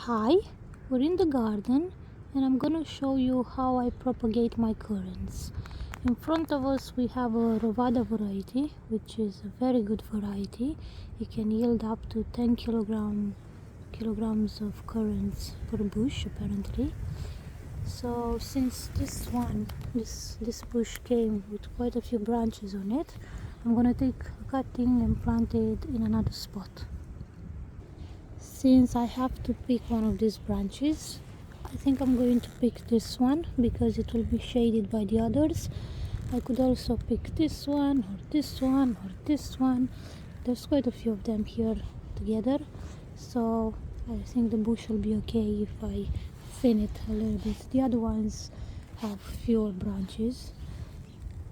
Hi, we're in the garden and I'm gonna show you how I propagate my currants. In front of us we have a Rovada variety, which is a very good variety. It can yield up to 10 kilograms of currants per bush apparently. So since this bush came with quite a few branches on it, I'm gonna take a cutting and plant it in another spot. Since I have to pick one of these branches, I think I'm going to pick this one because it will be shaded by the others. I could also pick this one or this one or this one. There's quite a few of them here together, so I think the bush will be okay if I thin it a little bit. The other ones have fewer branches,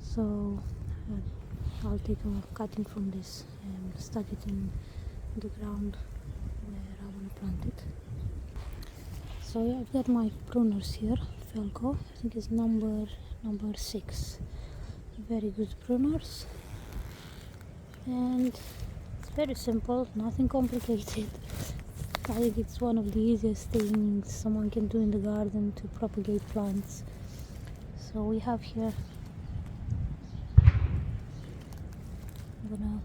so I'll take a cutting from this and stuck it in the ground where I want to plant it. So I've got my pruners here, Felco. I think it's number 6. Very good pruners, and it's very simple, nothing complicated. I think it's one of the easiest things someone can do in the garden to propagate plants. So we have here, I'm gonna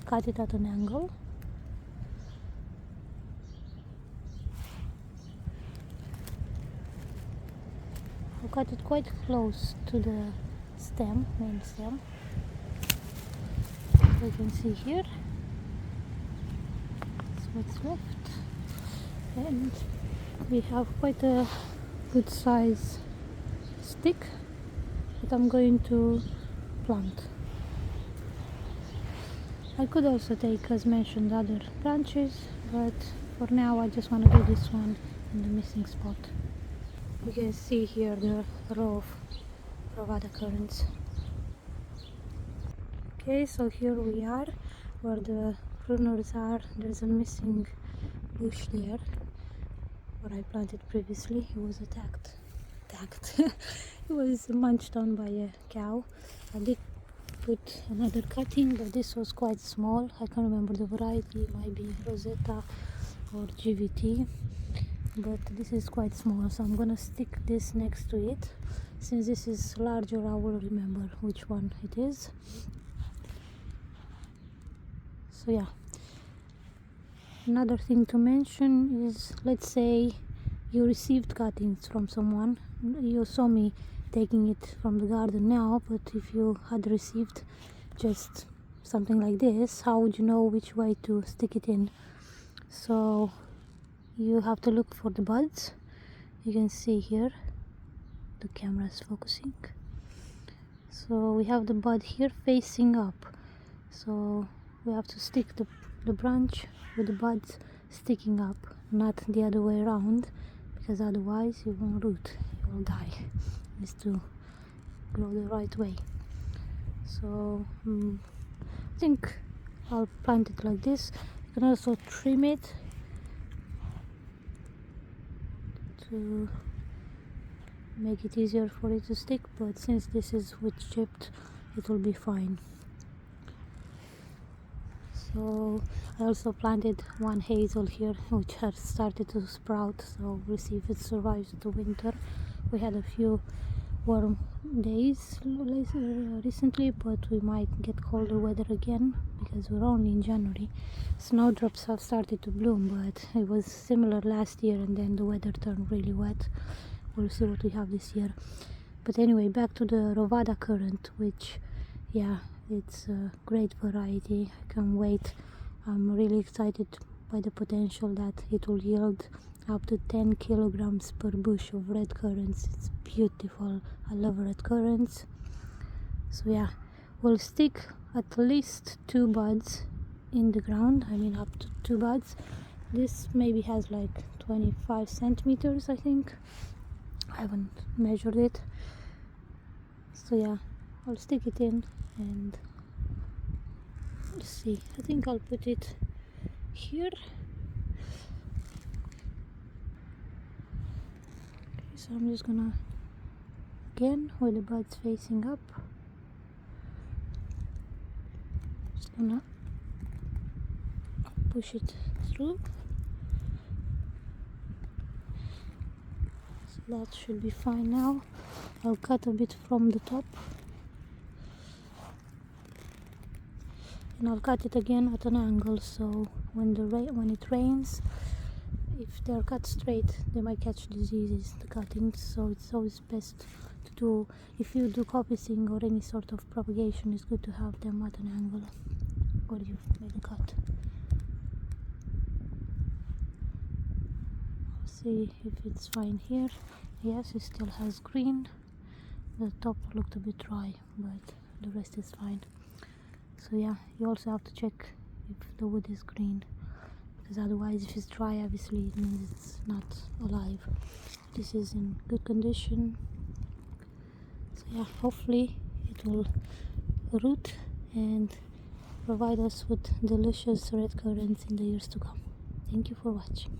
cut it at an angle. I'll cut it quite close to the main stem. You can see here, that's what's left. And we have quite a good size stick that I'm going to plant. I could also take, as mentioned, other branches, but for now I just want to do this one in the missing spot. You can see here the row of Rovada currants. Okay, so here we are where the pruners are. There's a missing bush there where I planted previously. It was attacked. It was munched on by a cow. I did put another cutting, but this was quite small. I can't remember the variety. It might be Rosetta or GVT, but this is quite small, so I'm gonna stick this next to it. Since this is larger, I will remember which one it is. So yeah, another thing to mention is, let's say you received cuttings from someone. You saw me taking it from the garden now, but if you had received just something like this, how would you know which way to stick it in? So you have to look for the buds. You can see here the camera is focusing. So we have the bud here facing up, so we have to stick the branch with the buds sticking up, not the other way around, because otherwise you won't root, you will die. It needs to grow the right way. So I think I'll plant it like this. You can also trim it to make it easier for it to stick, but since this is wood chipped, it will be fine. So I also planted one hazel here, which has started to sprout, so we'll see if it survives the winter. We had a few warm days recently, but we might get colder weather again because we're only in January. Snowdrops have started to bloom, but it was similar last year and then the weather turned really wet. We'll see what we have this year. But anyway, back to the Rovada currant, which, yeah, it's a great variety. I can't wait. I'm really excited by the potential that it will yield up to 10 kilograms per bush of red currants. It's beautiful. I love red currants. So yeah, we'll stick at least 2 buds in the ground. I mean, up to 2 buds. This maybe has like 25 centimeters, I think. I haven't measured it. So yeah, I'll stick it in and let's see. I think I'll put it here. Okay, so I'm just gonna, again with the buds facing up, just gonna push it through. that should be fine now. I'll cut a bit from the top, and I'll cut it again at an angle, so when it rains, if they're cut straight, they might catch diseases, the cuttings. So it's always best to do, if you do coppicing or any sort of propagation, it's good to have them at an angle where you've made a cut. See if it's fine here. Yes, it still has green. The top looked a bit dry, but the rest is fine. So yeah, you also have to check if the wood is green, because otherwise if it's dry, obviously it means it's not alive. This is in good condition, so yeah, hopefully it will root and provide us with delicious red currants in the years to come. Thank you for watching.